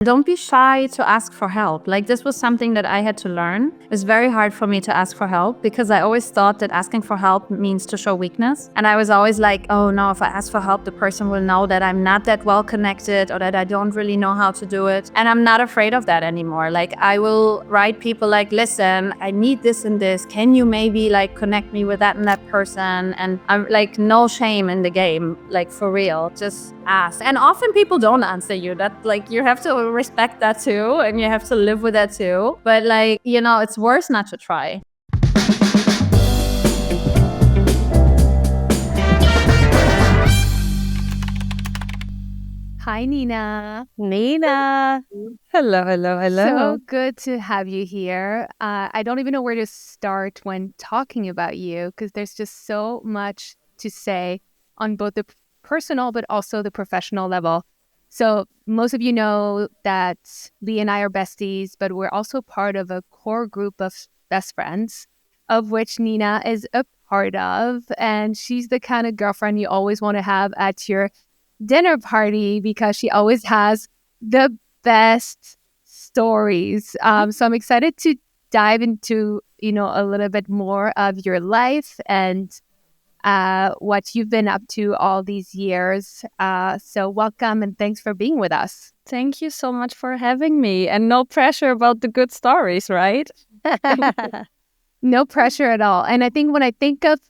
Don't be shy to ask for help. Like, this was something that I had to learn. It's very hard for me to ask for help because I always thought that asking for help means to show weakness. And I was always like, oh no, if I ask for help, the person will know that I'm not that well connected or that I don't really know how to do it. And I'm not afraid of that anymore. Like, I will write people like, listen, I need this and this. Can you maybe like connect me with that and that person? And I'm like, no shame in the game, like for real, just ask. And often people don't answer you. That like, you have to respect that too, and you have to live with that too. But like, it's worse not to try. Hi, Nina. Nina. Hello, hello, hello. So good to have you here. I don't even know where to start when talking about you because there's just so much to say on both the personal but also the professional level. So most of you know that Lee and I are besties, but we're also part of a core group of best friends, of which Nina is a part of. And she's the kind of girlfriend you always want to have at your dinner party because she always has the best stories. So I'm excited to dive into, a little bit more of your life and what you've been up to all these years. So welcome and thanks for being with us. Thank you so much for having me. And no pressure about the good stories, right? No pressure at all. And I think when I think of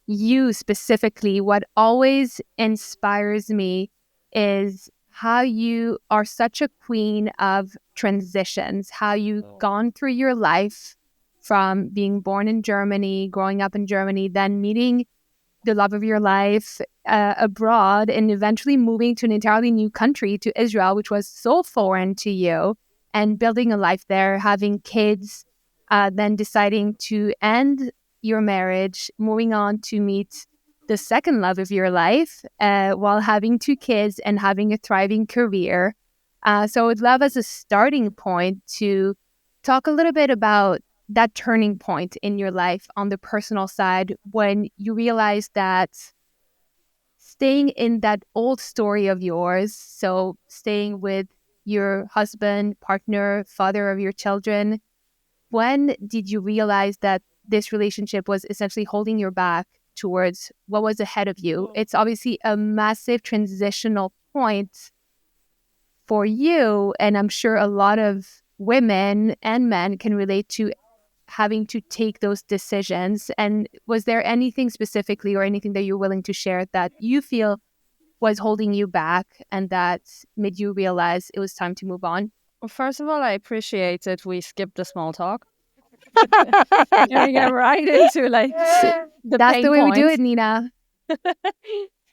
you specifically, what always inspires me is how you are such a queen of transitions, how you've gone through your life from being born in Germany, growing up in Germany, then meeting the love of your life abroad, and eventually moving to an entirely new country, to Israel, which was so foreign to you, and building a life there, having kids, then deciding to end your marriage, moving on to meet the second love of your life while having two kids and having a thriving career. So I would love as a starting point to talk a little bit about that turning point in your life on the personal side when you realize that staying in that old story of yours, so staying with your husband, partner, father of your children, when did you realize that this relationship was essentially holding your back towards what was ahead of you? It's obviously a massive transitional point for you, and I'm sure a lot of women and men can relate to having to take those decisions. And was there anything specifically or anything that you're willing to share that you feel was holding you back and that made you realize it was time to move on? Well, first of all, I appreciate that we skipped the small talk. And we get right into like That's the way we do it, Nina.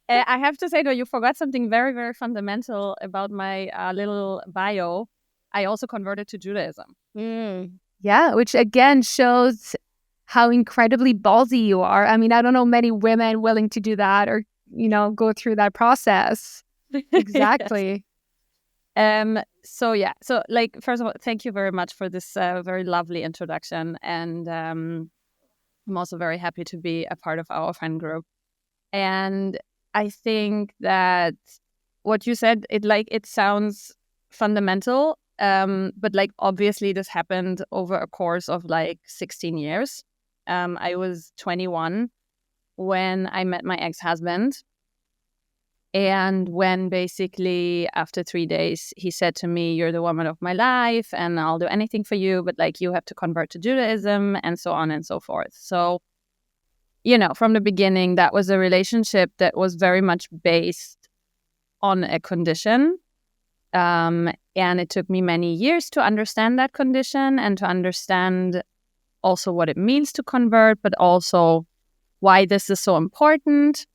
I have to say though, you forgot something very, very fundamental about my little bio. I also converted to Judaism. Yeah, which again shows how incredibly ballsy you are. I mean, I don't know many women willing to do that or, go through that process. Exactly. So like, first of all, thank you very much for this very lovely introduction. And I'm also very happy to be a part of our friend group. And I think that what you said, it sounds fundamental. But like, obviously this happened over a course of like 16 years. I was 21 when I met my ex-husband. And when basically after 3 days, he said to me, you're the woman of my life and I'll do anything for you, but like you have to convert to Judaism and so on and so forth. So, from the beginning, that was a relationship that was very much based on a condition. And it took me many years to understand that condition and to understand also what it means to convert, but also why this is so important.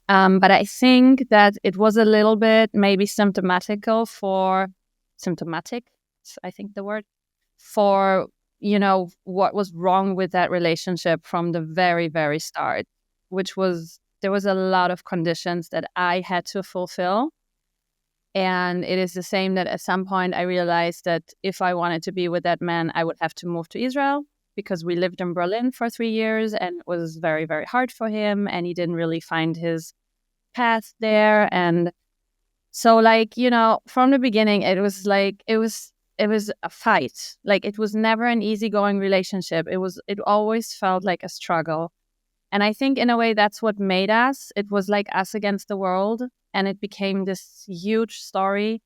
But I think that it was a little bit maybe symptomatic, I think the word, for, what was wrong with that relationship from the very, very start, which was, there was a lot of conditions that I had to fulfill. And it is the same that at some point I realized that if I wanted to be with that man, I would have to move to Israel, because we lived in Berlin for 3 years and it was very, very hard for him. And he didn't really find his path there. And So like, from the beginning, it was a fight. Like, it was never an easygoing relationship. It always felt like a struggle. And I think in a way that's what made us. It was like us against the world, and it became this huge story.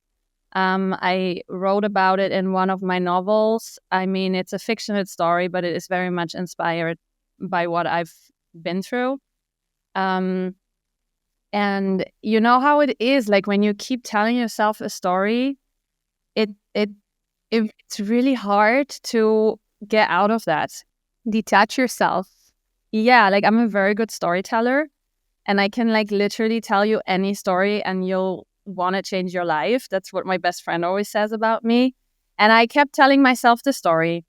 I wrote about it in one of my novels. I mean, it's a fictional story, but it is very much inspired by what I've been through. And you know how it is, like when you keep telling yourself a story, it's really hard to get out of that. Detach yourself. Yeah, like I'm a very good storyteller, and I can like literally tell you any story and you'll want to change your life. That's what my best friend always says about me. And I kept telling myself the story.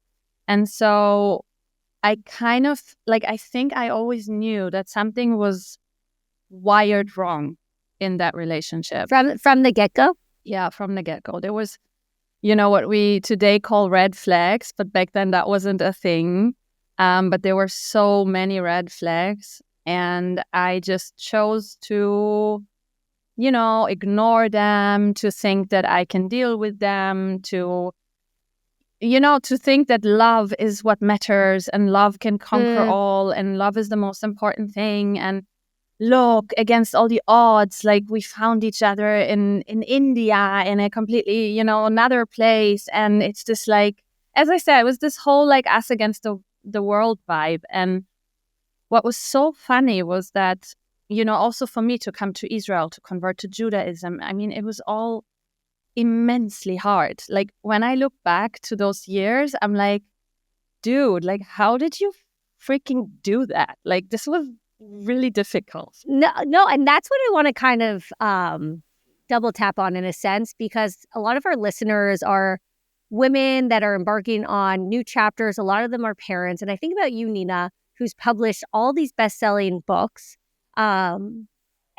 And so I kind of like, I think I always knew that something was wired wrong in that relationship. From the get-go? Yeah, from the get-go. There was, what we today call red flags, but back then that wasn't a thing. But there were so many red flags, and I just chose to, ignore them, to think that I can deal with them, to think that love is what matters and love can conquer all and love is the most important thing. And look, against all the odds, like we found each other in India, in a completely, another place. And it's just like, as I said, it was this whole like us against the world vibe. And what was so funny was that, also for me to come to Israel, to convert to Judaism, I mean, it was all immensely hard. Like when I look back to those years, I'm like, dude, like, how did you freaking do that? Like, this was really difficult. No, and that's what I want to kind of double tap on in a sense, because a lot of our listeners are women that are embarking on new chapters. A lot of them are parents. And I think about you, Nina, who's published all these best-selling books, and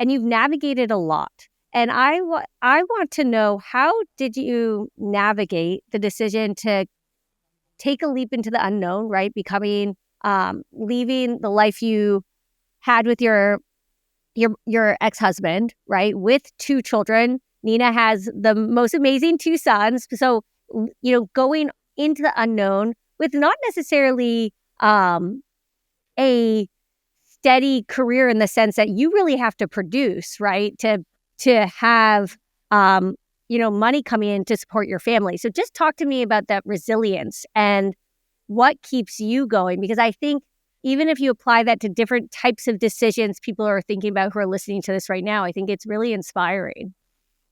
you've navigated a lot. And I want to know, how did you navigate the decision to take a leap into the unknown, right? Becoming, leaving the life you had with your ex-husband, right? With 2 children. Nina has the most amazing 2 sons. So, going into the unknown with not necessarily a steady career, in the sense that you really have to produce, right? To have, money coming in to support your family. So just talk to me about that resilience and what keeps you going. Because I think even if you apply that to different types of decisions people are thinking about who are listening to this right now, I think it's really inspiring.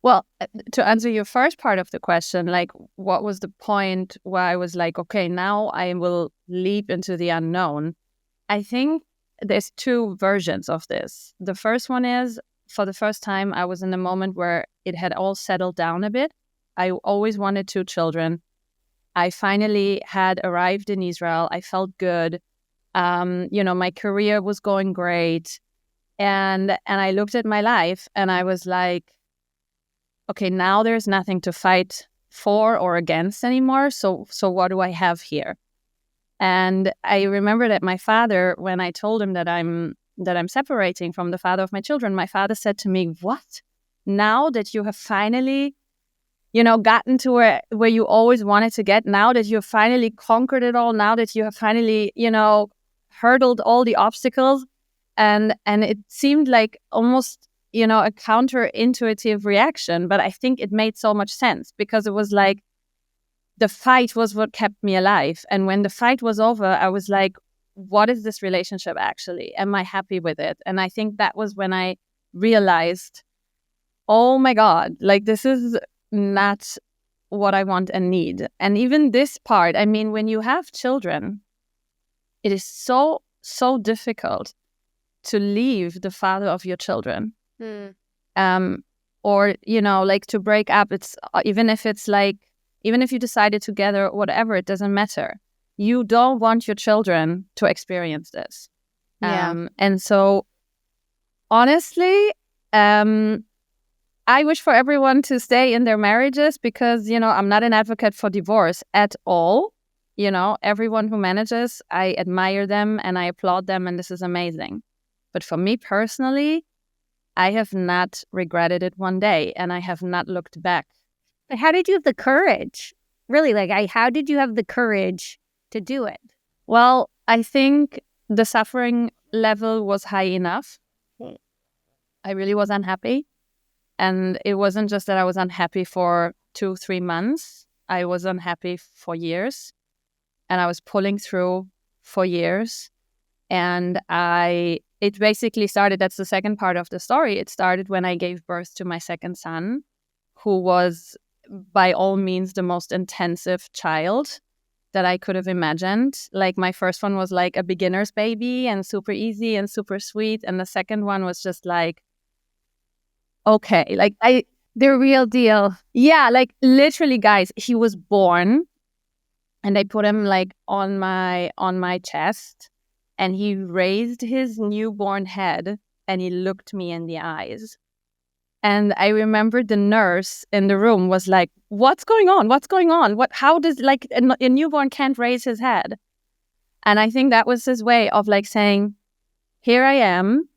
Well, to answer your first part of the question, like, what was the point where I was like, okay, now I will leap into the unknown? I think there's 2 versions of this. The first one is, for the first time, I was in a moment where it had all settled down a bit. I always wanted 2 children. I finally had arrived in Israel. I felt good. My career was going great. And I looked at my life and I was like, okay, now there's nothing to fight for or against anymore. So what do I have here? And I remember that my father, when I told him that I'm separating from the father of my children, my father said to me, "What? Now that you have finally, gotten to where you always wanted to get, now that you have finally conquered it all, now that you have finally, hurdled all the obstacles," and it seemed like almost, a counterintuitive reaction, but I think it made so much sense, because it was like the fight was what kept me alive. And when the fight was over, I was like, what is this relationship actually? Am I happy with it? And I think that was when I realized, oh my God, like, this is not what I want and need. And even this part, I mean, when you have children, it is so, so difficult to leave the father of your children. Or, like, to break up. It's even if you decided together, whatever, it doesn't matter. You don't want your children to experience this. Yeah. And so, honestly, I wish for everyone to stay in their marriages, because, I'm not an advocate for divorce at all. Everyone who manages, I admire them and I applaud them, and this is amazing. But for me personally, I have not regretted it one day, and I have not looked back. But how did you have the courage? Really, how did you have the courage to do it? Well, I think the suffering level was high enough. I really was unhappy. And it wasn't just that I was unhappy for 2-3 months. I was unhappy for years. And I was pulling through for years. And it basically started, that's the second part of the story. It started when I gave birth to my second son, who was by all means the most intensive child that I could have imagined. Like, my first one was like a beginner's baby and super easy and super sweet. And the second one was just like, okay, like The real deal. yeah, like literally, guys, he was born and I put him like on my chest, and he raised his newborn head and he looked me in the eyes. And I remember the nurse in the room was like, what's going on? What's going on? How does, like, a newborn can't raise his head? And I think that was his way of like saying, here I am,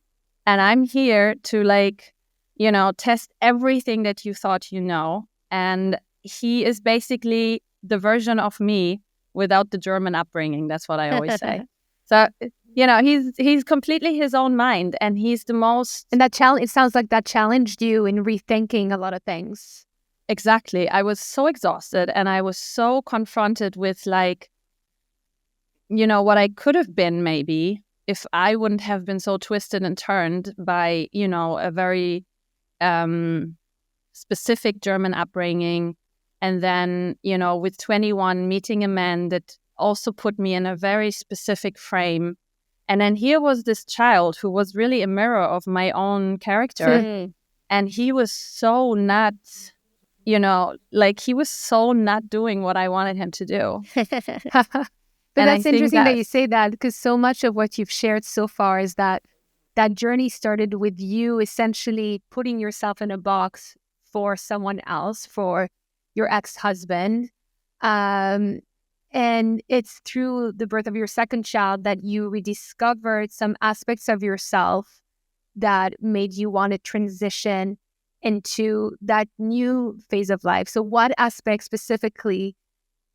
and I'm here to, like, you know, test everything that you thought you know. And he is basically the version of me without the German upbringing. That's what I always say. So, you know, he's completely his own mind, and he's the most... And it sounds like that challenged you in rethinking a lot of things. Exactly. I was so exhausted, and I was so confronted with, like, you know, what I could have been maybe if I wouldn't have been so twisted and turned by, you know, a very specific German upbringing. And then, you know, with 21, meeting a man that also put me in a very specific frame. And then here was this child who was really a mirror of my own character. And he was so not, you know, like, he was so not doing what I wanted him to do. But And that's interesting that you say that, because so much of what you've shared so far is that journey started with you essentially putting yourself in a box for someone else, for your ex-husband. And it's through the birth of your second child that you rediscovered some aspects of yourself that made you want to transition into that new phase of life. So what aspects specifically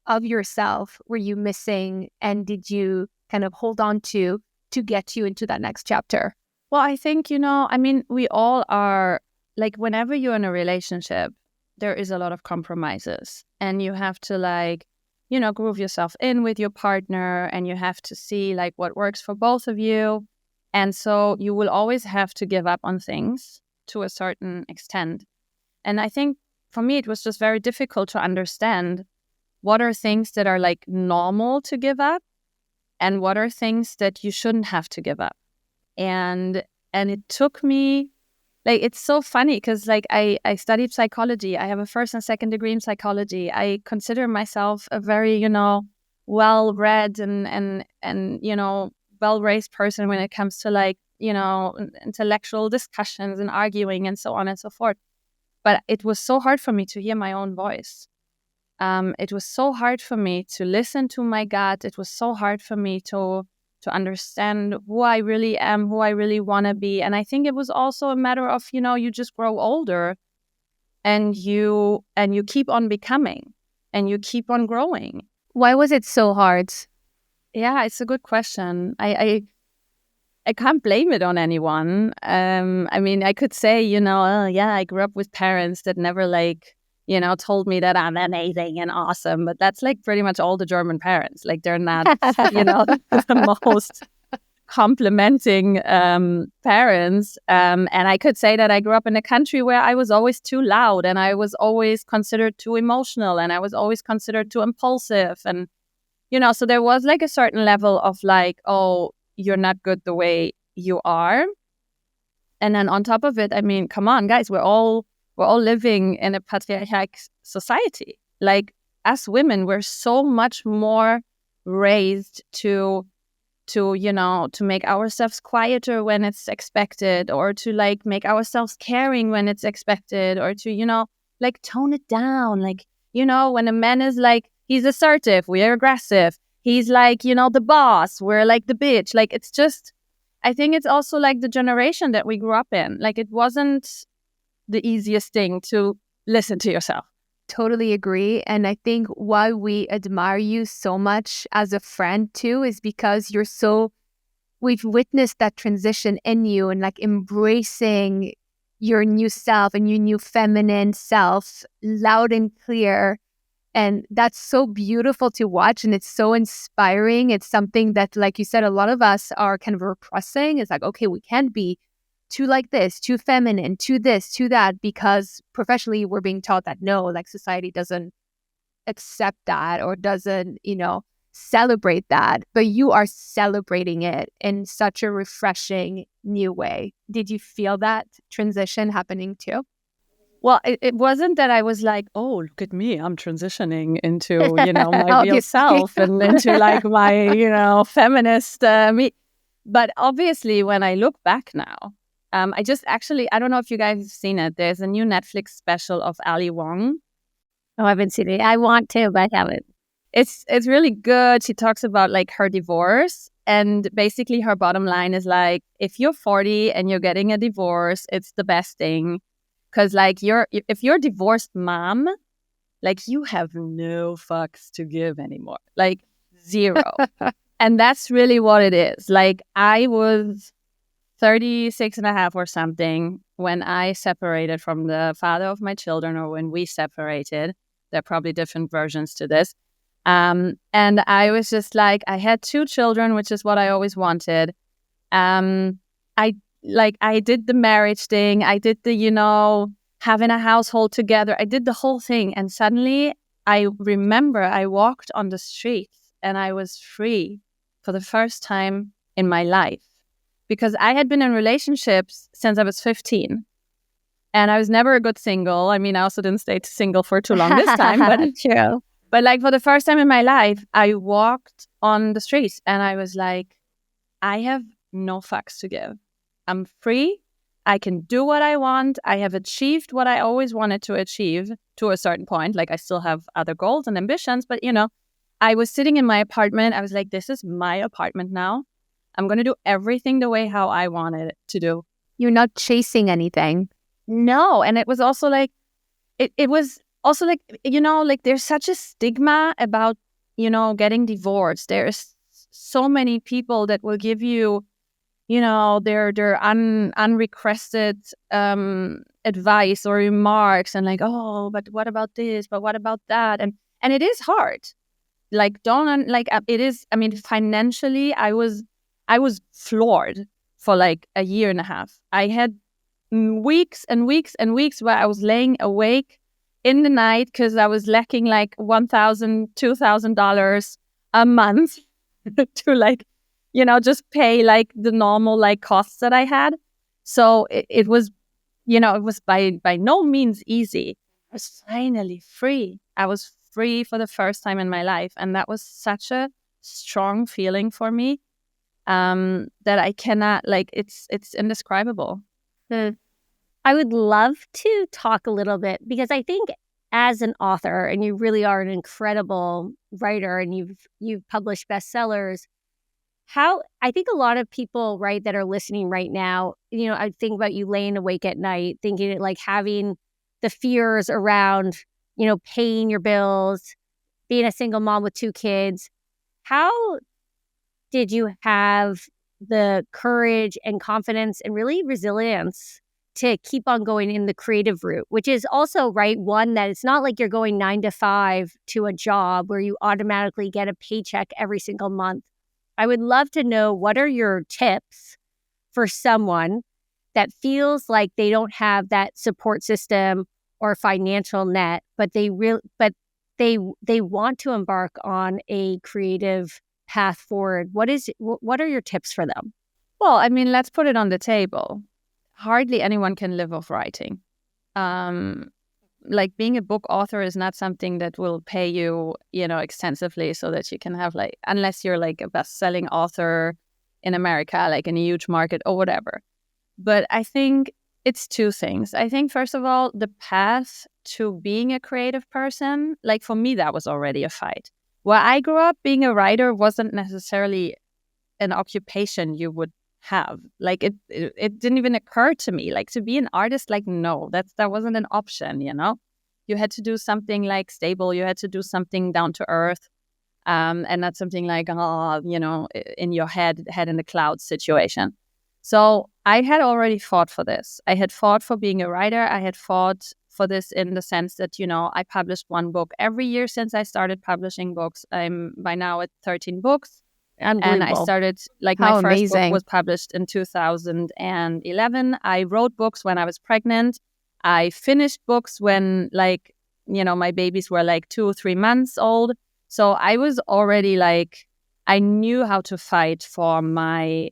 of yourself were you missing, and did you kind of hold on to get you into that next chapter? Well, I think, you know, I mean, we all are, like, whenever you're in a relationship, there is a lot of compromises, and you have to, like, you know, groove yourself in with your partner, and you have to see, like, what works for both of you. And so you will always have to give up on things to a certain extent. And I think for me, it was just very difficult to understand what are things that are, like, normal to give up, and what are things that you shouldn't have to give up. And it took me, like, it's so funny because, like, I studied psychology. I have a first and second degree in psychology. I consider myself a very, you know, well-read and you know, well-raised person when it comes to, like, you know, intellectual discussions and arguing and so on and so forth. But it was so hard for me to hear my own voice. It was so hard for me to listen to my gut. It was so hard for me to understand who I really am, who I really want to be. And I think it was also a matter of, you know, you just grow older, and you keep on becoming, and you keep on growing. Why was it so hard? Yeah, it's a good question. I can't blame it on anyone. I mean, I could say, you know, yeah, I grew up with parents that never, like, you know, told me that I'm amazing and awesome. But that's, like, pretty much all the German parents. Like, they're not, you know, the most complimenting parents. And I could say that I grew up in a country where I was always too loud, and I was always considered too emotional, and I was always considered too impulsive. And, you know, so there was, like, a certain level of, like, oh, you're not good the way you are. And then on top of it, I mean, come on, guys, we're all living in a patriarchal society. Like, us women, we're so much more raised to, you know, to make ourselves quieter when it's expected, or to, like, make ourselves caring when it's expected, or to, you know, like, tone it down. Like, you know, when a man is, like, he's assertive, we are aggressive. He's, like, you know, the boss, we're, like, the bitch. Like, it's just, I think it's also like the generation that we grew up in. Like, it wasn't the easiest thing to listen to yourself. Totally agree. And I think why we admire you so much as a friend too is because we've witnessed that transition in you and like embracing your new self and your new feminine self loud and clear. And that's so beautiful to watch, and it's so inspiring. It's something that, like you said, a lot of us are kind of repressing. It's like, okay, we can't be too like this, too feminine, too this, too that, because professionally we're being taught that no, like society doesn't accept that or doesn't, celebrate that. But you are celebrating it in such a refreshing new way. Did you feel that transition happening too? Well, it wasn't that I was like, oh, look at me, I'm transitioning into, my real Obviously. self and into like my, feminist me. But obviously, when I look back now, I don't know if you guys have seen it. There's a new Netflix special of Ali Wong. Oh, I haven't seen it. I want to, but I haven't. It's really good. She talks about like her divorce, and basically her bottom line is like, if you're 40 and you're getting a divorce, it's the best thing. Because like if you're a divorced mom, like you have no fucks to give anymore, like zero. And that's really what it is. Like I was 36 and a half or something when I separated from the father of my children, or when we separated. There are probably different versions to this. And I was just like, I had 2 children, which is what I always wanted. I did the marriage thing. I did the, having a household together. I did the whole thing. And suddenly I remember I walked on the streets and I was free for the first time in my life, because I had been in relationships since I was 15. And I was never a good single. I mean, I also didn't stay single for too long this time. But True. But like for the first time in my life, I walked on the streets and I was like, I have no fucks to give. I'm free. I can do what I want. I have achieved what I always wanted to achieve to a certain point. Like I still have other goals and ambitions, but I was sitting in my apartment. I was like, this is my apartment now. I'm going to do everything the way how I wanted it to do. You're not chasing anything. No. And it was also like, it was also like, like there's such a stigma about, getting divorced. There's so many people that will give you, their unrequested advice or remarks, and like, oh, but what about this? But what about that? And it is hard. Like, it is. I mean, financially, I was floored for like a year and a half. I had weeks and weeks and weeks where I was laying awake in the night because I was lacking like $1,000, $2,000 a month to like, just pay like the normal like costs that I had. So it was, it was by no means easy. I was finally free. I was free for the first time in my life. And that was such a strong feeling for me that I cannot, like, it's indescribable. I would love to talk a little bit, because I think as an author, and you really are an incredible writer, and you've published bestsellers, I think a lot of people, right, that are listening right now, I think about you laying awake at night, thinking like having the fears around, paying your bills, being a single mom with 2 kids. How did you have the courage and confidence and really resilience to keep on going in the creative route, which is also, right, one that it's not like you're going 9 to 5 to a job where you automatically get a paycheck every single month. I would love to know, what are your tips for someone that feels like they don't have that support system or financial net, but they want to embark on a creative path forward? What are your tips for them? Well, I mean, let's put it on the table. Hardly anyone can live off writing. Like being a book author is not something that will pay you, extensively so that you can have like, unless you're like a best-selling author in America, like in a huge market or whatever. But I think it's 2 things. I think, first of all, the path to being a creative person, like for me, that was already a fight. Where I grew up, being a writer wasn't necessarily an occupation you would have. Like it didn't even occur to me. Like to be an artist, like no, that wasn't an option, you know? You had to do something like stable, you had to do something down to earth. And not something like, in your head in the clouds situation. So I had already fought for this. I had fought for being a writer. I had fought for this in the sense that, I published one book every year since I started publishing books. I'm by now at 13 books. And I started, like, my first book was published in 2011. I wrote books when I was pregnant. I finished books when, like, my babies were like 2 or 3 months old. So I was already like, I knew how to fight for my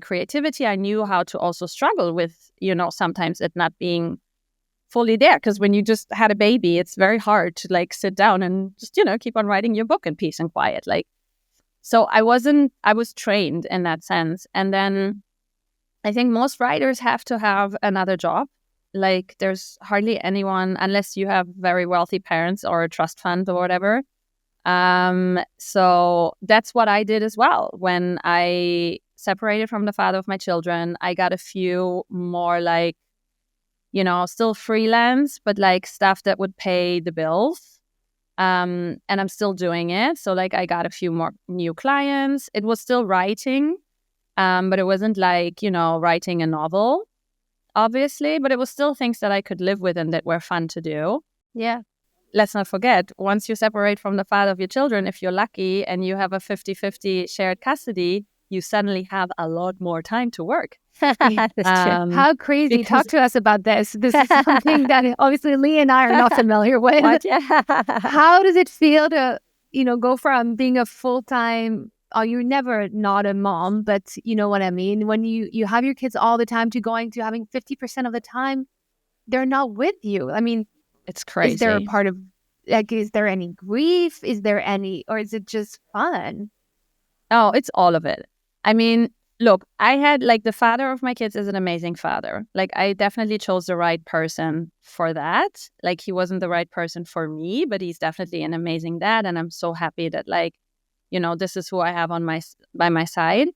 creativity. I knew how to also struggle with, sometimes it not being fully there. Because when you just had a baby, it's very hard to like sit down and just, keep on writing your book in peace and quiet. Like, so I was trained in that sense. And then I think most writers have to have another job. Like there's hardly anyone, unless you have very wealthy parents or a trust fund or whatever. So that's what I did as well. When I separated from the father of my children, I got a few more like, still freelance, but like stuff that would pay the bills. And I'm still doing it. So like I got a few more new clients. It was still writing, but it wasn't like, writing a novel, obviously, but it was still things that I could live with and that were fun to do. Yeah. Let's not forget, once you separate from the father of your children, if you're lucky and you have a 50-50 shared custody, you suddenly have a lot more time to work. That's true. How crazy. Talk to us about this. This is something that obviously Lee and I are not familiar with. What? Yeah. How does it feel to, go from being a full-time, you're never not a mom, but you know what I mean? When you have your kids all the time to going to having 50% of the time, they're not with you. I mean, it's crazy. Is there a part of, like, is there any grief? Is there any, or is it just fun? Oh, it's all of it. I mean, look, I had, like, the father of my kids is an amazing father. Like, I definitely chose the right person for that. Like, he wasn't the right person for me, but he's definitely an amazing dad. And I'm so happy that, like, this is who I have by my side.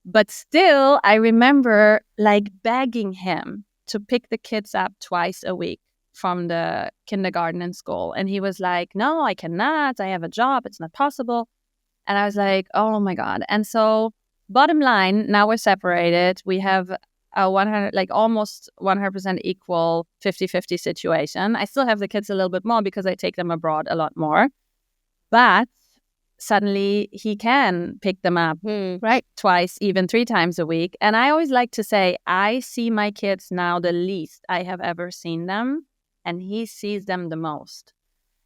But still, I remember, like, begging him to pick the kids up twice a week from the kindergarten and school. And he was like, no, I cannot. I have a job. It's not possible. And I was like, oh my God. And so bottom line, now we're separated. We have a 100, like almost 100% equal 50-50 situation. I still have the kids a little bit more because I take them abroad a lot more. But suddenly he can pick them up right twice, even 3 times a week. And I always like to say, I see my kids now the least I have ever seen them. And he sees them the most.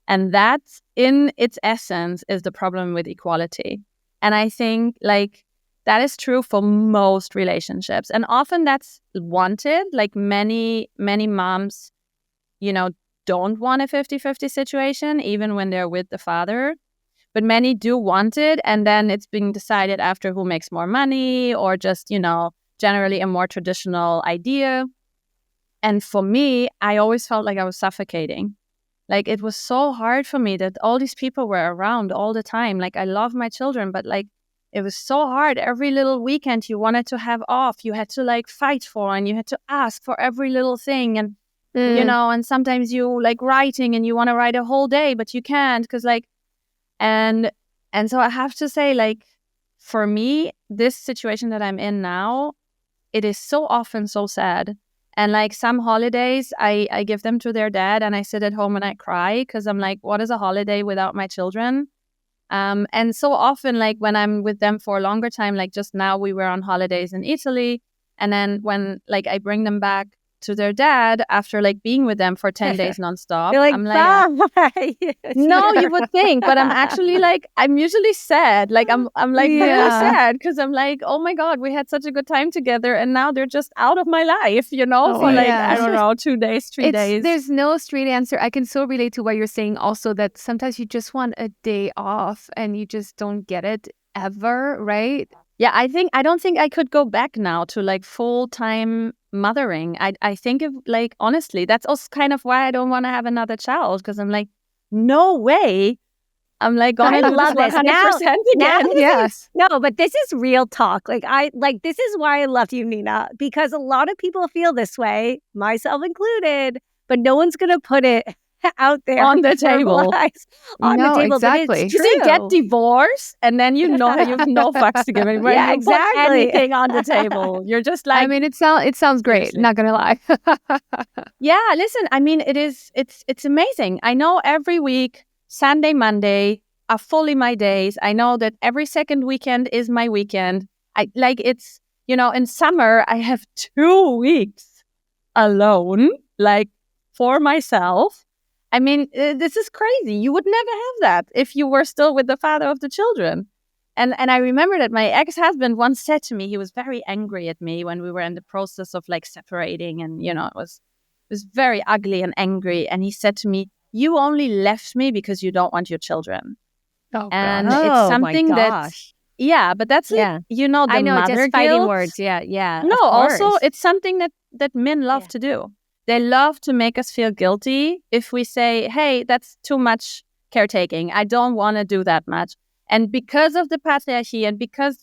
And that, in its essence, is the problem with equality. And I think, like, that is true for most relationships. And often that's wanted. Like, many moms, don't want a 50-50 situation, even when they're with the father. But many do want it. And then it's being decided after who makes more money, or just, generally a more traditional idea. And for me, I always felt like I was suffocating. Like, it was so hard for me that all these people were around all the time. Like, I love my children, but like, it was so hard. Every little weekend you wanted to have off, you had to like fight for, and you had to ask for every little thing. And, and sometimes you like writing and you want to write a whole day, but you can't because like, and so I have to say, like, for me, this situation that I'm in now, it is so often so sad. And like some holidays, I give them to their dad and I sit at home and I cry because I'm like, what is a holiday without my children? And so often, like when I'm with them for a longer time, like just now we were on holidays in Italy. And then when like I bring them back to their dad after like being with them for 10 days nonstop. You're like, I'm like, bye. no, you would think, but I'm actually like, I'm usually sad. Like I'm like really sad because I'm like, oh my God, we had such a good time together and now they're just out of my life, for like, I don't know, 2 days, 3 days. There's no straight answer. I can so relate to what you're saying also, that sometimes you just want a day off and you just don't get it ever, right? Yeah, I don't think I could go back now to like full-time mothering. I think of like, honestly, that's also kind of why I don't want to have another child, because I'm like, no way I'm like I gonna do love this this. 100% Now again. Yes. No, but this is real talk. This is why I love you, Nina, because a lot of people feel this way, myself included, but no one's going to put it out there On the table. verbalized on the No, table. exactly. But it's You true. see, get divorced, and then you know you've no fucks to give anymore. Yeah, you exactly. put anything on the table. You're just like, I mean, it sounds great. Seriously. Not gonna lie. yeah. Listen, I mean, it's amazing. I know every week, Sunday, Monday are fully my days. I know that every second weekend is my weekend. It's in summer I have 2 weeks alone, like for myself. I mean, this is crazy. You would never have that if you were still with the father of the children. And I remember that my ex-husband once said to me, he was very angry at me when we were in the process of like separating, and it was very ugly and angry. And he said to me, "You only left me because you don't want your children." Oh, And God. it's Oh, something my that, gosh. yeah, but that's like, Yeah. the I know, mother just fighting guilt. words. Yeah. No, of also course. it's something that men love Yeah. to do. They love to make us feel guilty if we say, "Hey, that's too much caretaking. I don't want to do that much." And because of the patriarchy, and because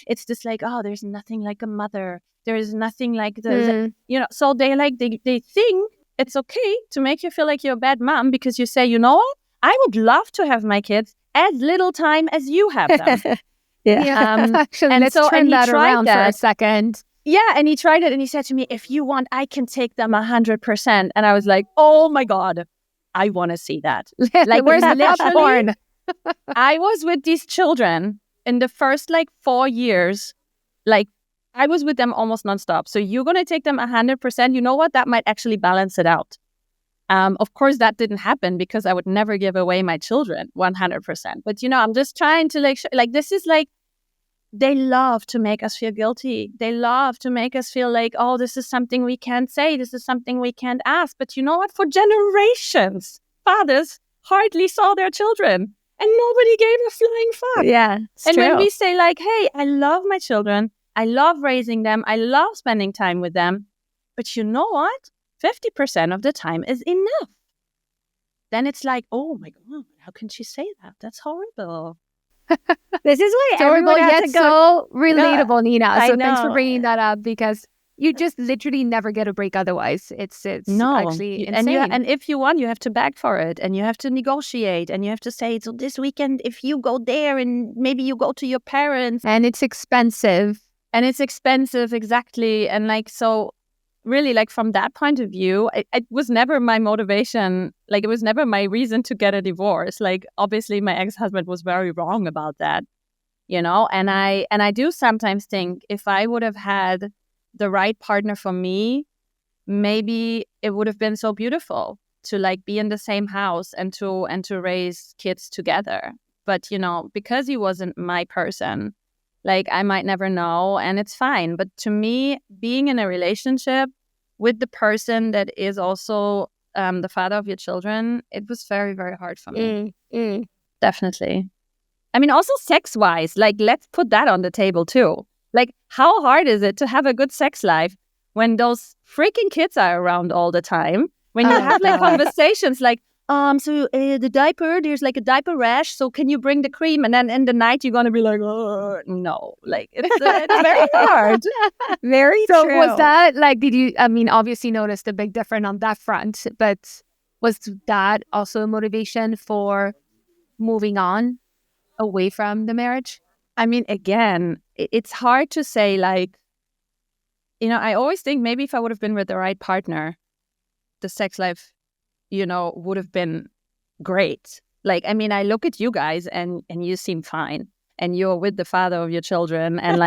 it's just like, oh, there's nothing like a mother. There is nothing like the So they think it's okay to make you feel like you're a bad mom because you say, you know what? I would love to have my kids as little time as you have them. Yeah. Actually, and let's so- turn and he that tried around for a that. second. Yeah, and he tried it, and he said to me, "If you want, I can take them 100%." And I was like, "Oh my God, I want to see that." Like, Where's the literally, popcorn? I was with these children in the first 4 years. Like, I was with them almost nonstop. So you're going to take them 100%. You know what? That might actually balance it out. Of course, that didn't happen because I would never give away my children 100%. But, I'm just trying to this is they love to make us feel guilty. They love to make us feel like, oh, this is something we can't say. This is something we can't ask. But you know what? For generations, fathers hardly saw their children and nobody gave a flying fuck. Yeah. It's And true. when we say hey, I love my children. I love raising them. I love spending time with them. But you know what? 50% of the time is enough. Then it's like, oh my God, how can she say that? That's horrible. This is why Adorable everyone has yet to go. so relatable, Nina. I So thanks for know. bringing that up because you just literally never get a break otherwise. It's No, actually and insane. and if you want, you have to beg for it, and you have to negotiate, and you have to say, so this weekend, if you go there, and maybe you go to your parents, And it's expensive. and it's expensive, exactly, and so. Really, from that point of view, it was never my motivation. It was never my reason to get a divorce. Obviously, my ex-husband was very wrong about that, And I do sometimes think if I would have had the right partner for me, maybe it would have been so beautiful to be in the same house and to raise kids together. But because he wasn't my person. I might never know, and it's fine. But to me, being in a relationship with the person that is also the father of your children, it was very, very hard for me. Definitely. I mean, also sex-wise, let's put that on the table too. How hard is it to have a good sex life when those freaking kids are around all the time? When you have conversations so the diaper, there's a diaper rash. So can you bring the cream? And then in the night, you're going to be like, oh, no. It's very hard. Very So true. was that did you, obviously noticed a big difference on that front, but was that also a motivation for moving on away from the marriage? I mean, again, it's hard to say, I always think maybe if I would have been with the right partner, the sex life would have been great. I look at you guys and you seem fine. And you're with the father of your children. And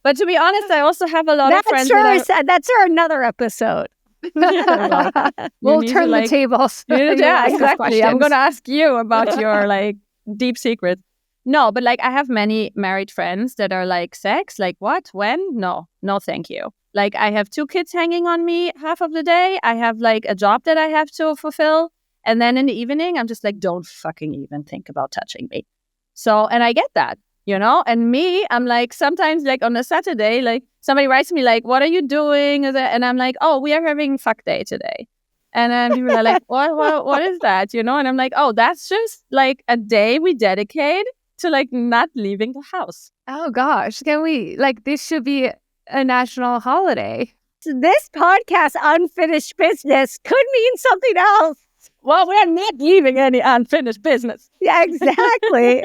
but to be honest, I also have a lot of friends That's for another episode. We'll turn the tables. Yeah, exactly. I'm going to ask ask you about your deep secrets. No, but I have many married friends that are sex? What? When? No, thank you. I have 2 kids hanging on me half of the day. I have a job that I have to fulfill. And then in the evening, I'm just don't fucking even think about touching me. So, and I get that, and me, I'm sometimes on a Saturday, somebody writes me what are you doing? And I'm oh, we are having fuck day today. And then people are like, what is that? And I'm like, oh, that's just like a day we dedicate to like not leaving the house. Oh gosh, can we this should be a national holiday. So this podcast, Unfinished Business, could mean something else. Well, we're not leaving any unfinished business. Yeah, exactly.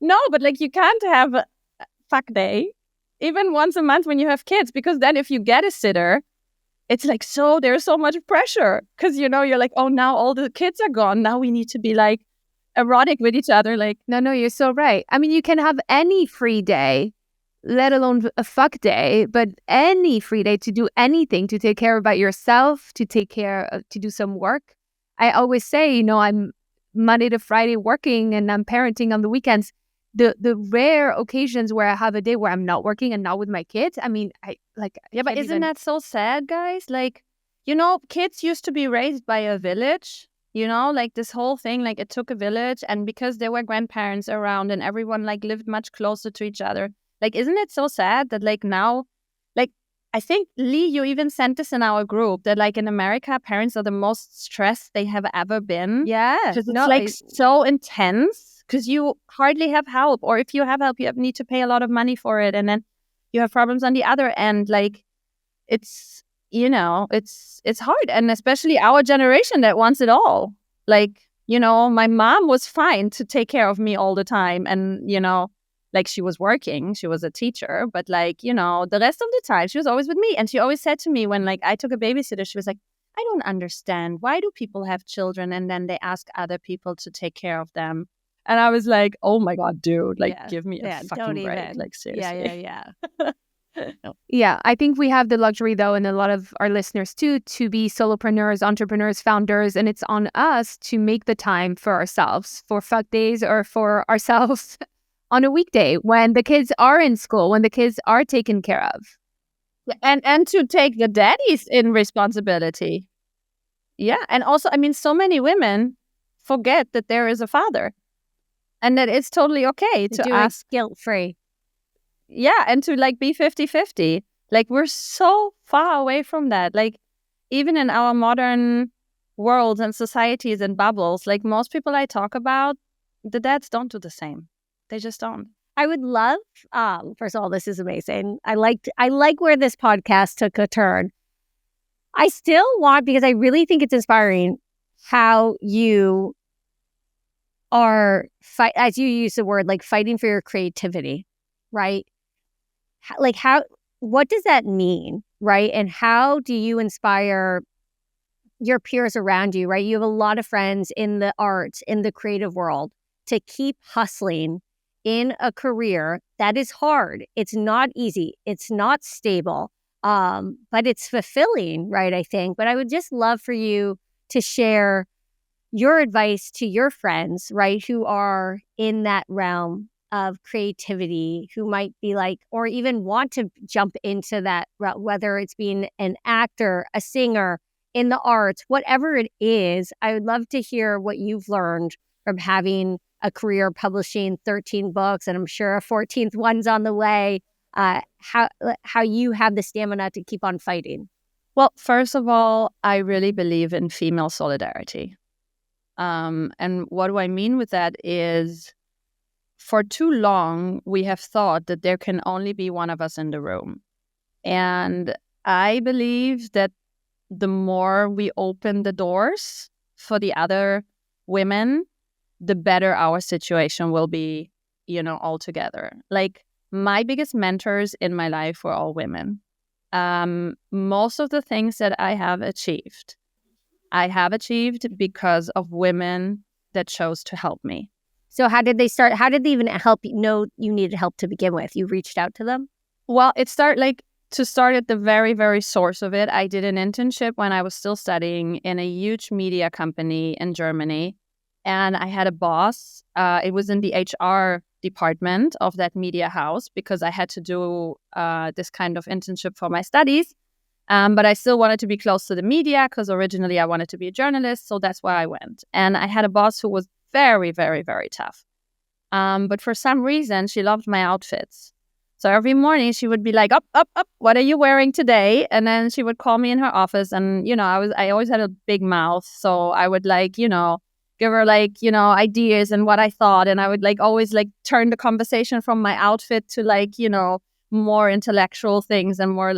No, but like you can't have a fuck day even once a month when you have kids, because then if you get a sitter, it's like, there's so much pressure because, you're like, oh, now all the kids are gone. Now we need to be like erotic with each other. Like, no, you're so right. I mean, you can have any free day, let alone a fuck day, but any free day to do anything, to take care about yourself, to do some work. I always say, I'm Monday to Friday working and I'm parenting on the weekends. The rare occasions where I have a day where I'm not working and not with my kids, I mean, but isn't that so sad, guys? Like, kids used to be raised by a village, like this whole thing, like it took a village, and because there were grandparents around and everyone like lived much closer to each other. Like, isn't it so sad that like now, like, I think, Lee, you even sent this in our group that like in America, parents are the most stressed they have ever been. Yeah. Because it's so intense. Because you hardly have help, or if you have help, you need to pay a lot of money for it, and then you have problems on the other end. Like, it's it's hard, and especially our generation that wants it all. Like, my mom was fine to take care of me all the time, and like she was working, she was a teacher, but like the rest of the time she was always with me, and she always said to me when like I took a babysitter, she was like, I don't understand, why do people have children and then they ask other people to take care of them? And I was like, oh my God, dude, like, give me a fucking break. Like, seriously. Yeah, I think we have the luxury, though, and a lot of our listeners too, to be solopreneurs, entrepreneurs, founders. And it's on us to make the time for ourselves, for fuck days, or for ourselves on a weekday when the kids are in school, when the kids are taken care of. And to take the daddies in responsibility. Yeah. And also, I mean, so many women forget that there is a father. And that it's totally okay to ask guilt-free. Yeah, and to like be 50-50. Like, we're so far away from that. Like, even in our modern worlds and societies and bubbles, like most people I talk about, the dads don't do the same. They just don't. I would love, first of all, this is amazing. I like where this podcast took a turn. I still want, because I really think it's inspiring, how you are as you use the word, like fighting for your creativity, right? What does that mean, right? And how do you inspire your peers around you, right? You have a lot of friends in the arts, in the creative world, to keep hustling in a career that is hard. It's not easy. It's not stable, but it's fulfilling, right? I think. But I would just love for you to share your advice to your friends, right, who are in that realm of creativity, who might be like, or even want to jump into that route, whether it's being an actor, a singer, in the arts, whatever it is. I would love to hear what you've learned from having a career publishing 13 books, and I'm sure a 14th one's on the way. How you have the stamina to keep on fighting. Well, first of all, I really believe in female solidarity. And what do I mean with that is, for too long, we have thought that there can only be one of us in the room. And I believe that the more we open the doors for the other women, the better our situation will be, altogether. Like, my biggest mentors in my life were all women. Most of the things that I have achieved because of women that chose to help me. So how did they start? How did they even help you know you needed help to begin with? You reached out to them? Well, to start at the very, very source of it, I did an internship when I was still studying in a huge media company in Germany. And I had a boss. It was in the HR department of that media house, because I had to do this kind of internship for my studies. But I still wanted to be close to the media, because originally I wanted to be a journalist. So that's where I went. And I had a boss who was very, very, very tough. But for some reason, she loved my outfits. So every morning she would be like, up, what are you wearing today? And then she would call me in her office. And, I always had a big mouth. So I would give her ideas and what I thought. And I would always turn the conversation from my outfit to more intellectual things and more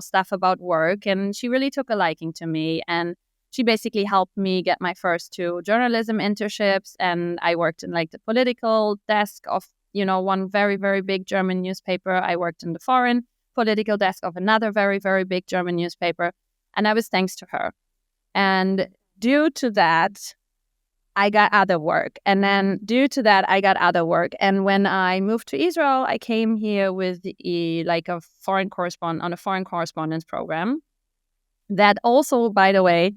stuff about work. And she really took a liking to me. And she basically helped me get my first 2 journalism internships. And I worked in the political desk of one very, very big German newspaper. I worked in the foreign political desk of another very, very big German newspaper. And that was thanks to her. And due to that, I got other work. And then due to that, I got other work. And when I moved to Israel, I came here with a foreign correspondence program. That also, by the way,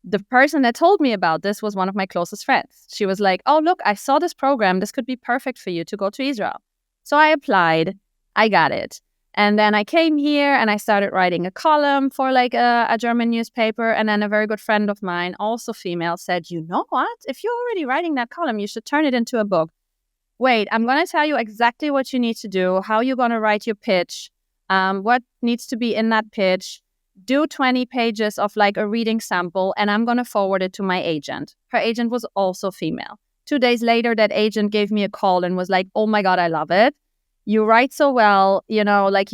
the person that told me about this was one of my closest friends. She was like, oh, look, I saw this program. This could be perfect for you to go to Israel. So I applied. I got it. And then I came here and I started writing a column for a German newspaper. And then a very good friend of mine, also female, said, you know what? If you're already writing that column, you should turn it into a book. Wait, I'm going to tell you exactly what you need to do, how you're going to write your pitch, what needs to be in that pitch. Do 20 pages of a reading sample, and I'm going to forward it to my agent. Her agent was also female. 2 days later, that agent gave me a call and was like, oh my God, I love it. You write so well, you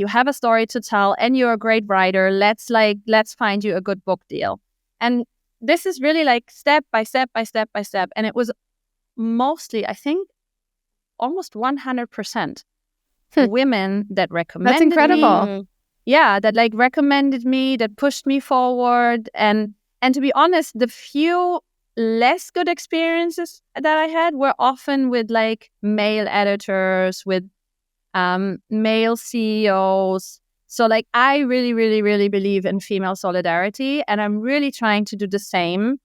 have a story to tell and you're a great writer. Let's find you a good book deal. And this is really step by step by step by step. And it was mostly, I think, almost 100% women that recommended That's incredible. me. Yeah, that recommended me, that pushed me forward. And to be honest, the few less good experiences that I had were often with male editors, with male CEOs. So I really, really, really believe in female solidarity. And I'm really trying to do the same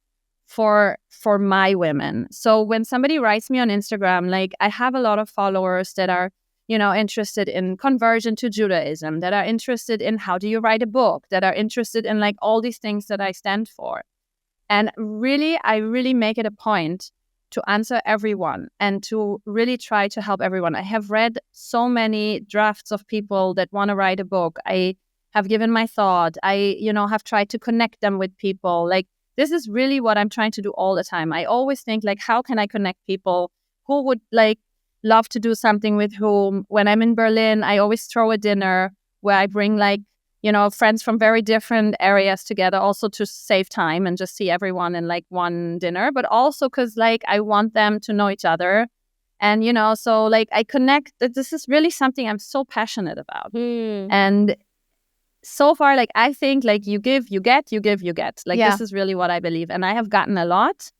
for my women. So when somebody writes me on Instagram, I have a lot of followers that are interested in conversion to Judaism, that are interested in how do you write a book, that are interested in all these things that I stand for. And really, I really make it a point to answer everyone and to really try to help everyone. I have read so many drafts of people that want to write a book. I have given my thought. I, have tried to connect them with people. This is really what I'm trying to do all the time. I always think how can I connect people who would love to do something with whom. When I'm in Berlin, I always throw a dinner where I bring friends from very different areas together, also to save time and just see everyone in one dinner, but also because I want them to know each other. And, so I connect. This is really something I'm so passionate about. And so far, I think you give, you get, you give, you get. This is really what I believe. And I have gotten a lot.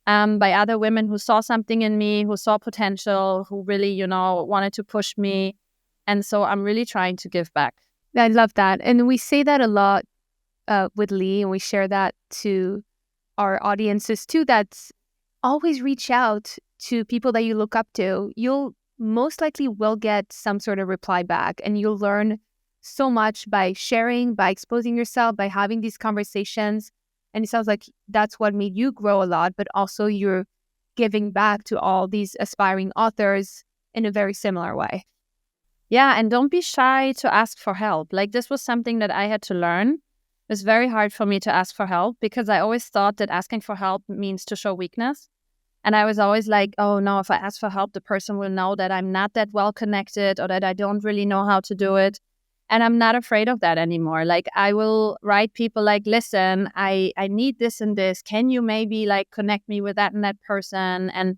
By other women who saw something in me, who saw potential, who really, wanted to push me. And so I'm really trying to give back. I love that. And we say that a lot with Lee, and we share that to our audiences too, that's always reach out to people that you look up to. You'll most likely will get some sort of reply back, and you'll learn so much by sharing, by exposing yourself, by having these conversations. And it sounds like that's what made you grow a lot, but also you're giving back to all these aspiring authors in a very similar way. Yeah, and don't be shy to ask for help. This was something that I had to learn. It was very hard for me to ask for help because I always thought that asking for help means to show weakness. And I was always like, oh no, if I ask for help, the person will know that I'm not that well connected or that I don't really know how to do it. And I'm not afraid of that anymore. I will write people listen, I need this and this. Can you maybe connect me with that and that person? And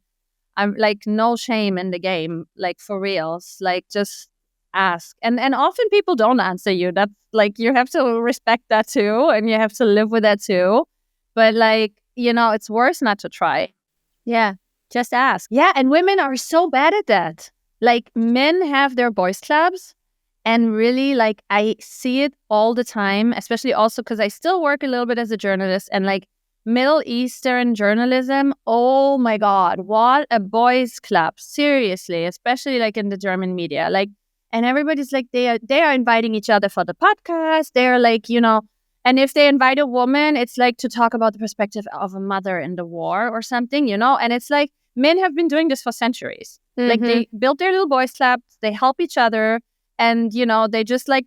I'm no shame in the game, for reals. Just ask. And often people don't answer you. That's you have to respect that too. And you have to live with that too. But it's worse not to try. Yeah. Just ask. Yeah. And women are so bad at that. Men have their boys clubs. And really, I see it all the time, especially also because I still work a little bit as a journalist. And Middle Eastern journalism, oh my God, what a boys club. Seriously, especially in the German media. And everybody's they are inviting each other for the podcast. They're and if they invite a woman, it's to talk about the perspective of a mother in the war or something, And it's men have been doing this for centuries. They built their little boys clubs. They help each other. and they just like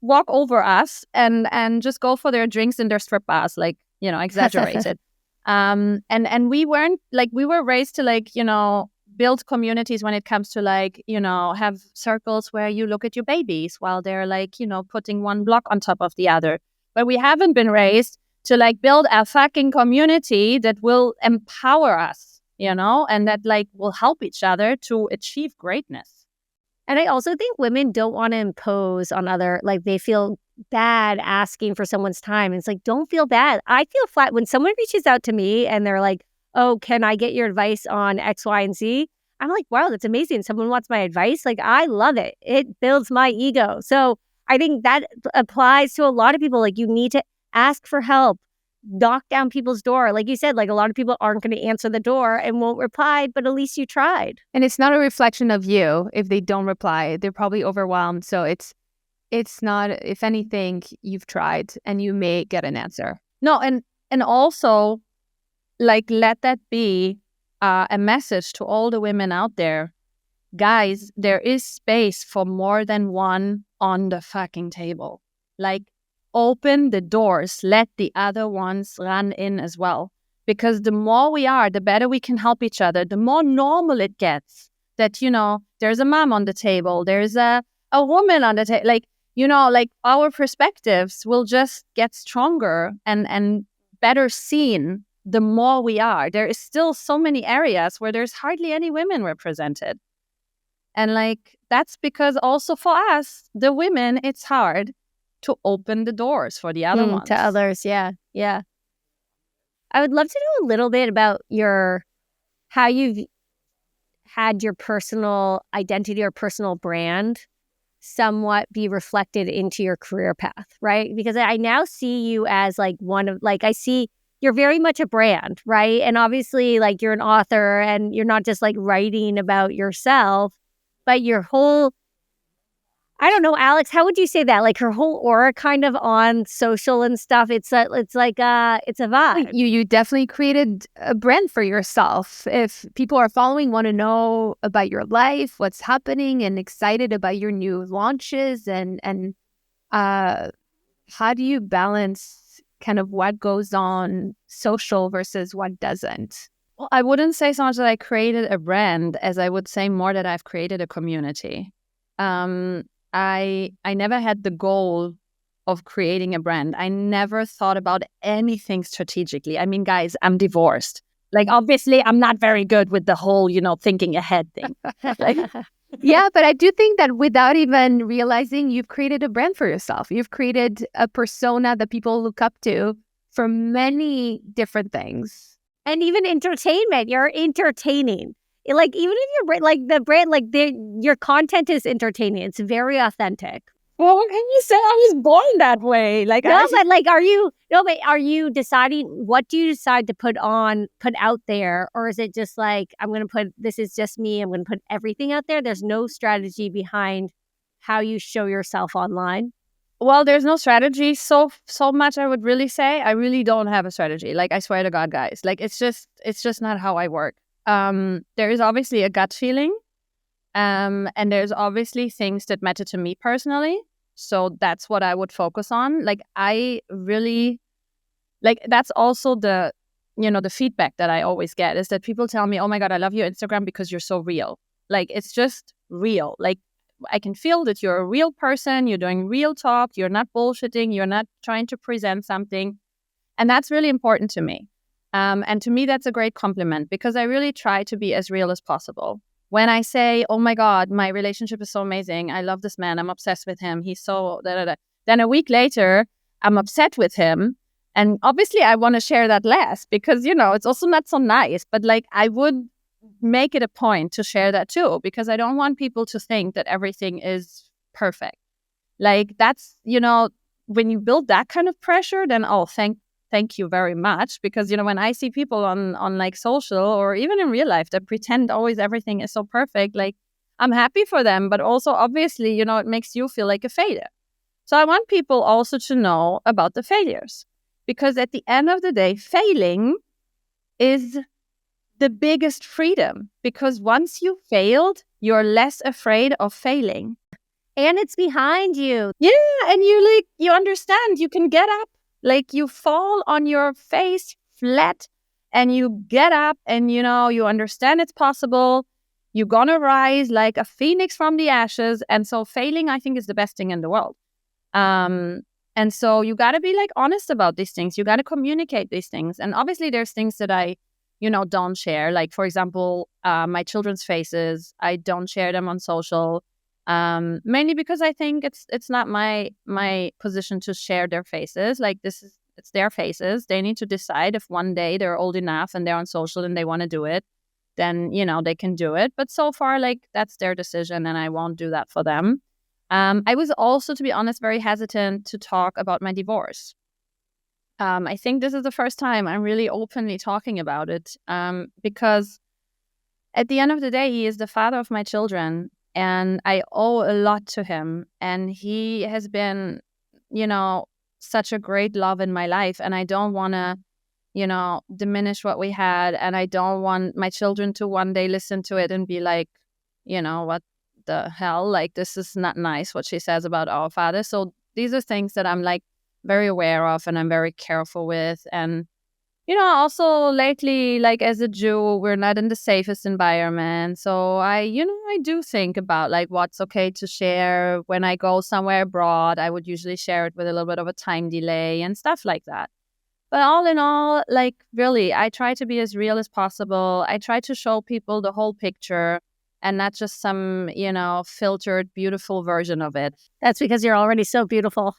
walk over us and just go for their drinks in their strip bars, like exaggerated. And we weren't like, we were raised to like build communities when it comes to like have circles where you look at your babies while they're like putting one block on top of the other. But we haven't been raised to like build a fucking community that will empower us, and that like will help each other to achieve greatness. And I also think women don't want to impose on other, like they feel bad asking for someone's time. And it's like, don't feel bad. I feel flat when someone reaches out to me and they're like, oh, can I get your advice on X, Y, and Z? I'm like, wow, that's amazing. Someone wants my advice. Like, I love it. It builds my ego. So I think that applies to a lot of people. Like, you need to ask for help, knock down people's door. Like you said, like a lot of people aren't going to answer the door and won't reply, but at least you tried. And it's not a reflection of you if they don't reply. They're probably overwhelmed. So it's not, if anything, you've tried and you may get an answer. No, and also, like, let that be a message to all the women out there. Guys, there is space for more than one on the fucking table. Like, open the doors, let the other ones run in as well. Because the more we are, the better we can help each other, the more normal it gets that, there's a mom on the table, there's a woman on the table. Like, like our perspectives will just get stronger and better seen the more we are. There is still so many areas where there's hardly any women represented. And like, that's because also for us, the women, it's hard to open the doors for the other ones. To others, yeah. I would love to know a little bit about how you've had your personal identity or personal brand somewhat be reflected into your career path, right? Because I now see you as like I see you're very much a brand, right? And obviously like you're an author and you're not just like writing about yourself, but your whole, I don't know, Alex, how would you say that? Like her whole aura kind of on social and stuff. It's like it's a vibe. You definitely created a brand for yourself. If people are following, want to know about your life, what's happening, and excited about your new launches, and how do you balance kind of what goes on social versus what doesn't? Well, I wouldn't say so much that I created a brand as I would say more that I've created a community. I never had the goal of creating a brand. I never thought about anything strategically. I mean, guys, I'm divorced. Like, obviously, I'm not very good with the whole, thinking ahead thing. Yeah, but I do think that without even realizing, you've created a brand for yourself. You've created a persona that people look up to for many different things. And even entertainment. You're entertaining. Like, even if you're like the brand, like your content is entertaining. It's very authentic. Well, what can you say? I was born that way. Like, are you deciding, what do you decide to put out there? Or is it just like, this is just me, I'm going to put everything out there? There's no strategy behind how you show yourself online? Well, there's no strategy so much, I would really say. I really don't have a strategy. Like, I swear to God, guys, like, it's just not how I work. There is obviously a gut feeling, and there's obviously things that matter to me personally. So that's what I would focus on. Like, I really, like, that's also the feedback that I always get is that people tell me, oh my God, I love your Instagram because you're so real. Like, it's just real. Like, I can feel that you're a real person. You're doing real talk. You're not bullshitting. You're not trying to present something. And that's really important to me. And to me, that's a great compliment because I really try to be as real as possible. When I say, oh my God, my relationship is so amazing. I love this man. I'm obsessed with him. He's so da-da-da. Then a week later, I'm upset with him. And obviously, I want to share that less because, it's also not so nice. But like, I would make it a point to share that too because I don't want people to think that everything is perfect. Like, that's, when you build that kind of pressure, then, thank you very much. Because, when I see people on like social or even in real life that pretend always everything is so perfect, like, I'm happy for them. But also, obviously, it makes you feel like a failure. So I want people also to know about the failures. Because at the end of the day, failing is the biggest freedom. Because once you failed, you're less afraid of failing. And it's behind you. Yeah, and you understand, you can get up, like you fall on your face flat and you get up and you understand it's possible. You're gonna rise like a phoenix from the ashes. And so failing, I think, is the best thing in the world. And so you got to be like honest about these things. You got to communicate these things. And obviously there's things that I don't share. Like, for example, my children's faces, I don't share them on social. Mainly because I think it's not my position to share their faces. Like, it's their faces. They need to decide if one day they're old enough and they're on social and they want to do it, then they can do it. But so far, like, that's their decision, and I won't do that for them. I was also, to be honest, very hesitant to talk about my divorce. I think this is the first time I'm really openly talking about it, because at the end of the day, he is the father of my children, and I owe a lot to him. And he has been, such a great love in my life. And I don't want to, diminish what we had. And I don't want my children to one day listen to it and be like, what the hell? Like, this is not nice what she says about our father. So these are things that I'm like very aware of and I'm very careful with. And also lately, like, as a Jew, we're not in the safest environment. So I do think about like what's okay to share. When I go somewhere abroad, I would usually share it with a little bit of a time delay and stuff like that. But all in all, like, really, I try to be as real as possible. I try to show people the whole picture and not just some, filtered, beautiful version of it. That's because you're already so beautiful.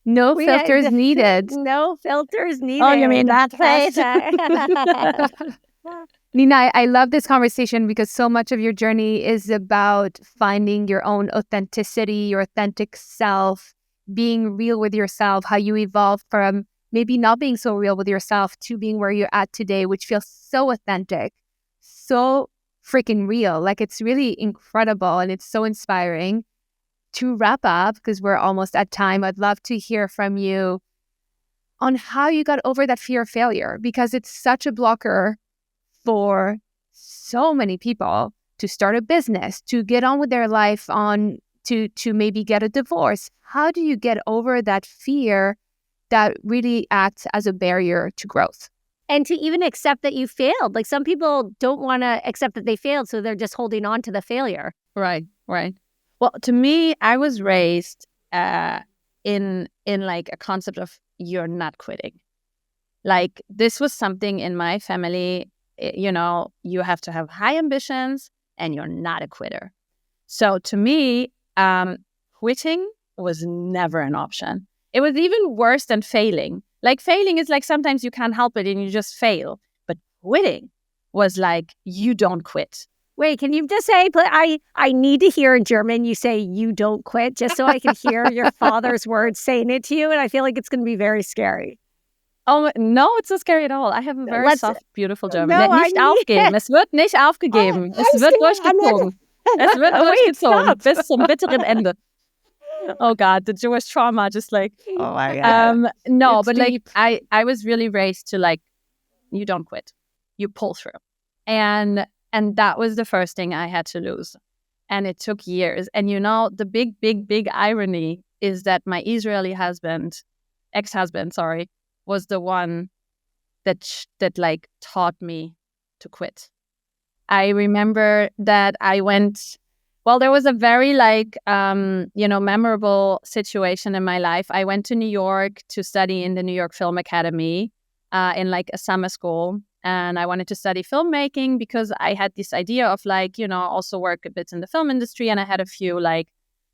No filters needed. No filters needed. Oh, you mean that face? Nina, I love this conversation because so much of your journey is about finding your own authenticity, your authentic self, being real with yourself, how you evolve from maybe not being so real with yourself to being where you're at today, which feels so authentic, so freaking real. Like, it's really incredible and it's so inspiring. To wrap up, because we're almost at time, I'd love to hear from you on how you got over that fear of failure, because it's such a blocker for so many people to start a business, to get on with their life, to maybe get a divorce. How do you get over that fear that really acts as a barrier to growth? And to even accept that you failed. Like, some people don't want to accept that they failed, so they're just holding on to the failure. Right. Well, to me, I was raised in like a concept of you're not quitting. Like, this was something in my family, you have to have high ambitions and you're not a quitter. So to me, quitting was never an option. It was even worse than failing. Like, failing is like sometimes you can't help it and you just fail. But quitting was like, you don't quit. Wait, can you just say, I need to hear in German you say you don't quit, just so I can hear your father's words saying it to you. And I feel like it's going to be very scary. Oh, no, it's not scary at all. I have a very soft, beautiful German. No, Nicht aufgeben. Es wird nicht aufgegeben. Es wird durchgezogen. Es wird durchgezogen bis zum bitteren Ende. Oh God, the Jewish trauma, just like, oh my God. No, it's but deep. like, I was really raised to like, you don't quit, you pull through. And that was the first thing I had to lose. And it took years. And the big irony is that my Israeli ex-husband, was the one that like taught me to quit. I remember that I went, well, there was a very like, memorable situation in my life. I went to New York to study in the New York Film Academy in like a summer school. And I wanted to study filmmaking because I had this idea of like, also work a bit in the film industry. And I had a few like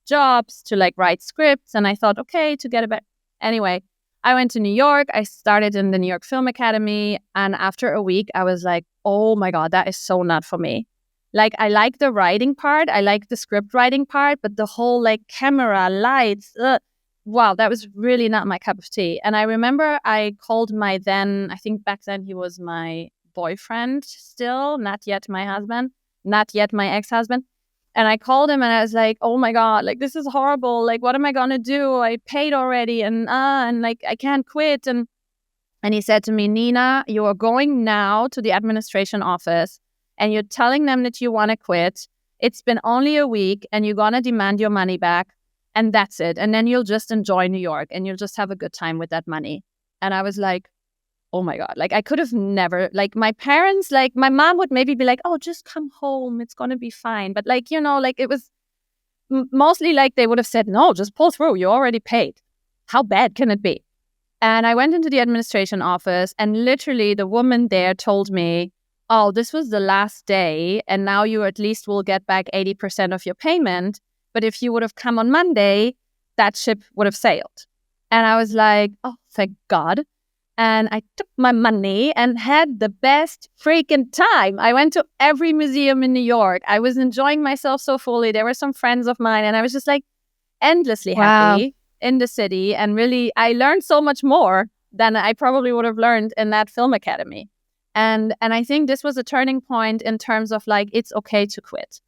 jobs to like write scripts. And I thought, okay, to get a better. Anyway, I went to New York. I started in the New York Film Academy. And after a week, I was like, oh my God, that is so not for me. Like, I like the writing part. I like the script writing part. But the whole like camera, lights, wow, that was really not my cup of tea. And I remember I called I think back then he was my boyfriend still, not yet my husband, not yet my ex-husband. And I called him and I was like, oh my God, like, this is horrible. Like, what am I going to do? I paid already and like, I can't quit. And he said to me, Nina, you are going now to the administration office and you're telling them that you want to quit. It's been only a week and you're going to demand your money back and that's it. And then you'll just enjoy New York and you'll just have a good time with that money. And I was like, oh my God, like I could have never, like my parents, like my mom would maybe be like, oh, just come home. It's going to be fine. But like, you know, like it was mostly like they would have said, no, just pull through. You already paid. How bad can it be? And I went into the administration office and literally the woman there told me, oh, this was the last day and now you at least will get back 80% of your payment. But if you would have come on Monday, that ship would have sailed. And I was like, oh, thank God. And I took my money and had the best freaking time. I went to every museum in New York. I was enjoying myself so fully. There were some friends of mine and I was just like endlessly happy in the city. And really, I learned so much more than I probably would have learned in that film academy. And I think this was a turning point in terms of like, it's okay to quit.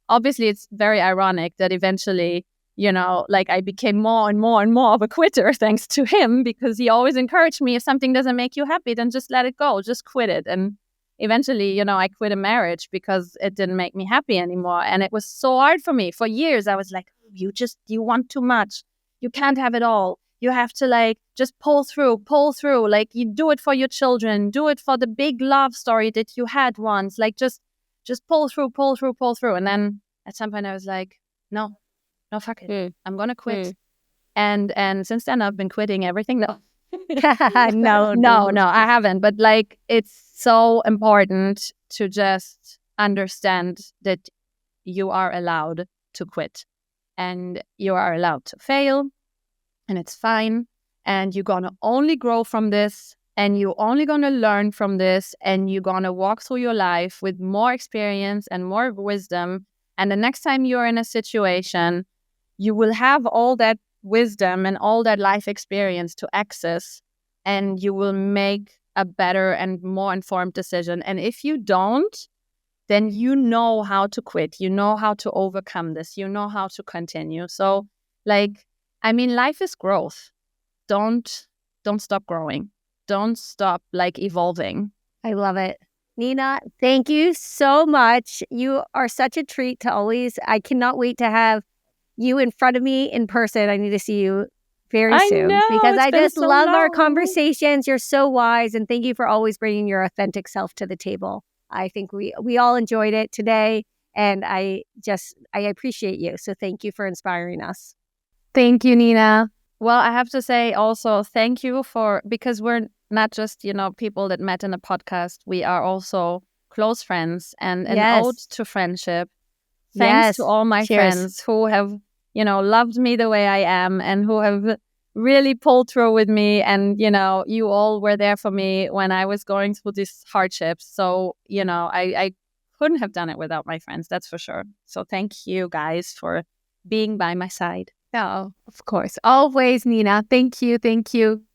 Obviously, it's very ironic that eventually, you know, like I became more and more and more of a quitter thanks to him, because he always encouraged me, if something doesn't make you happy, then just let it go, just quit it. And eventually, you know, I quit a marriage because it didn't make me happy anymore. And it was so hard for me. For years, I was like, you want too much. You can't have it all. You have to like just pull through. Like you do it for your children, do it for the big love story that you had once. Like just pull through. And then at some point I was like, no, fuck it. I'm going to quit. And since then I've been quitting everything. No, no, I haven't. But like, it's so important to just understand that you are allowed to quit and you are allowed to fail. And it's fine. And you're going to only grow from this. And you're only going to learn from this. And you're going to walk through your life with more experience and more wisdom. And the next time you're in a situation, you will have all that wisdom and all that life experience to access. And you will make a better and more informed decision. And if you don't, then you know how to quit. You know how to overcome this. You know how to continue. So like, I mean, life is growth. Don't stop growing. Don't stop like evolving. I love it. Nina, thank you so much. You are such a treat to always. I cannot wait to have you in front of me in person. I need to see you very soon because I just love our conversations. You're so wise, and thank you for always bringing your authentic self to the table. I think we all enjoyed it today, and I appreciate you. So thank you for inspiring us. Thank you, Nina. Well, I have to say also thank you because we're not just, you know, people that met in a podcast. We are also close friends and an ode to friendship. Thanks to all my friends who have, you know, loved me the way I am and who have really pulled through with me. And, you know, you all were there for me when I was going through these hardships. So, you know, I couldn't have done it without my friends. That's for sure. So thank you guys for being by my side. Oh, of course. Always, Nina. Thank you.